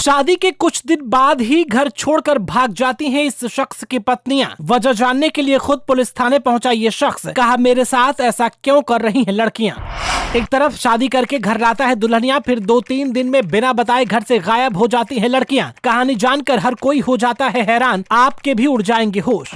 शादी के कुछ दिन बाद ही घर छोड़कर भाग जाती हैं इस शख्स की पत्नियां। वजह जानने के लिए खुद पुलिस थाने पहुंचा ये शख्स। कहा, मेरे साथ ऐसा क्यों कर रही हैं लड़कियां। एक तरफ शादी करके घर लाता है दुल्हनिया, फिर 2-3 दिन में बिना बताए घर से गायब हो जाती हैं लड़कियां। कहानी जानकर हर कोई हो जाता है हैरान, आपके भी उड़ जाएंगे होश।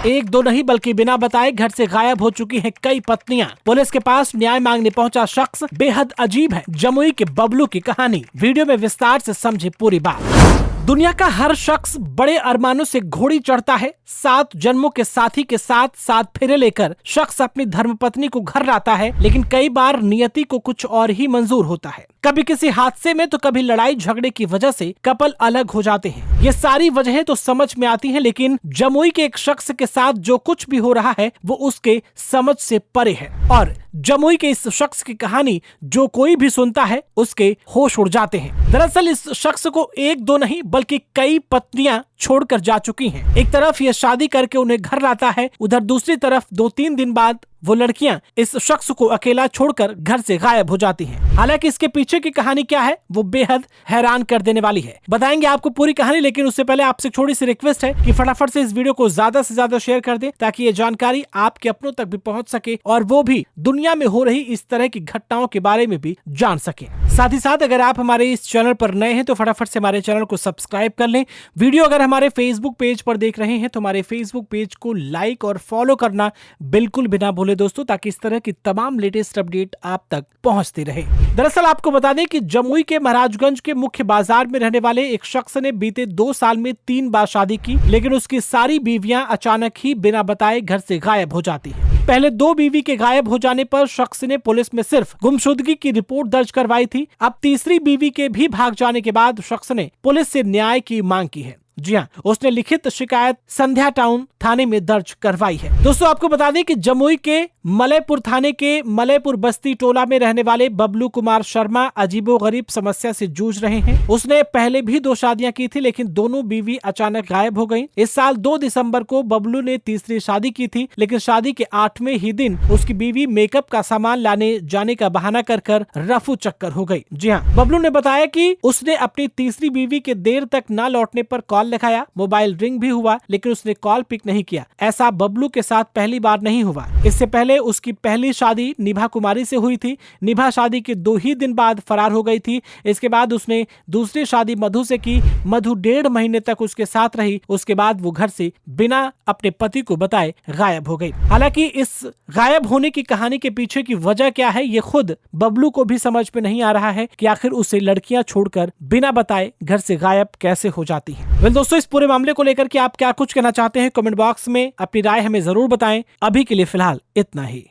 एक दो नहीं बल्कि बिना बताए घर से गायब हो चुकी हैं कई पत्नियां। पुलिस के पास न्याय मांगने पहुंचा शख्स बेहद अजीब है। जमुई के बबलू की कहानी, वीडियो में विस्तार से समझे पूरी बात। दुनिया का हर शख्स बड़े अरमानों से घोड़ी चढ़ता है। 7 जन्मों के साथी के साथ 7 फेरे लेकर शख्स अपनी धर्मपत्नी को घर लाता है, लेकिन कई बार नियति को कुछ और ही मंजूर होता है। कभी किसी हादसे में तो कभी लड़ाई झगड़े की वजह से कपल अलग हो जाते हैं। ये सारी वजहें तो समझ में आती हैं, लेकिन जमुई के एक शख्स के साथ जो कुछ भी हो रहा है वो उसके समझ से परे है। और जमुई के इस शख्स की कहानी जो कोई भी सुनता है उसके होश उड़ जाते हैं। दरअसल इस शख्स को 1-2 नहीं बल्कि कई पत्नियां छोड़कर जा चुकी हैं। एक तरफ ये शादी करके उन्हें घर लाता है, उधर दूसरी तरफ 2-3 दिन बाद वो लड़कियां इस शख्स को अकेला छोड़कर घर से गायब हो जाती हैं। हालांकि इसके पीछे की कहानी क्या है वो बेहद हैरान कर देने वाली है। बताएंगे आपको पूरी कहानी, लेकिन उससे पहले आपसे छोटी सी रिक्वेस्ट है कि फटाफट से इस वीडियो को ज्यादा से ज्यादा शेयर कर दें, ताकि ये जानकारी आपके अपनों तक भी पहुंच सके और वो भी दुनिया में हो रही इस तरह की घटनाओं के बारे में भी जान सके। साथ ही साथ अगर आप हमारे इस चैनल पर नए हैं तो फटाफट से हमारे चैनल को सब्सक्राइब कर लें। वीडियो अगर हमारे फेसबुक पेज पर देख रहे हैं तो हमारे फेसबुक पेज को लाइक और फॉलो करना बिल्कुल भी ना भूले दोस्तों, ताकि इस तरह की तमाम लेटेस्ट अपडेट आप तक पहुंचती रहे। दरअसल आपको बता दें कि जमुई के महाराजगंज के मुख्य बाजार में रहने वाले एक शख्स ने बीते 2 साल में 3 बार शादी की, लेकिन उसकी सारी बीवियां अचानक ही बिना बताए घर से गायब हो जाती हैं। पहले 2 बीवी के गायब हो जाने पर शख्स ने पुलिस में सिर्फ गुमशुदगी की रिपोर्ट दर्ज करवाई थी। अब तीसरी बीवी के भी भाग जाने के बाद शख्स ने पुलिस से न्याय की मांग की है। जी हाँ, उसने लिखित शिकायत संध्या टाउन थाने में दर्ज करवाई है। दोस्तों आपको बता दें कि जमुई के मलयपुर थाने के मलयपुर बस्ती टोला में रहने वाले बबलू कुमार शर्मा अजीबोगरीब समस्या से जूझ रहे हैं। उसने पहले भी 2 शादियां की थी, लेकिन दोनों बीवी अचानक गायब हो गयी। इस साल 2 दिसंबर को बबलू ने तीसरी शादी की थी, लेकिन शादी के 8वें ही दिन उसकी बीवी मेकअप का सामान लाने जाने का बहाना कर रफू चक्कर हो गयी। जी हाँ, बबलू ने बताया कि उसने अपनी तीसरी बीवी के देर तक न लौटने पर कॉल लगाया, मोबाइल रिंग भी हुआ, लेकिन उसने कॉल पिक नहीं किया। ऐसा बबलू के साथ पहली बार नहीं हुआ। इससे पहले उसकी पहली शादी निभा कुमारी से हुई थी। निभा शादी के 2 ही दिन बाद फरार हो गई थी। इसके बाद उसने दूसरी शादी मधु से की। मधु 1.5 महीने तक उसके साथ रही। उसके बाद वो घर से बिना अपने पति को बताए गायब हो गई। हालांकि इस गायब होने की कहानी के पीछे की वजह क्या है ये खुद बबलू को भी समझ में नहीं आ रहा है कि आखिर उसे लड़कियां छोड़कर बिना बताए घर से गायब कैसे हो जाती है। दोस्तों इस पूरे मामले को लेकर के आप क्या कुछ कहना चाहते हैं कमेंट बॉक्स में अपनी राय हमें जरूर बताएं। अभी के लिए फिलहाल इतना ही।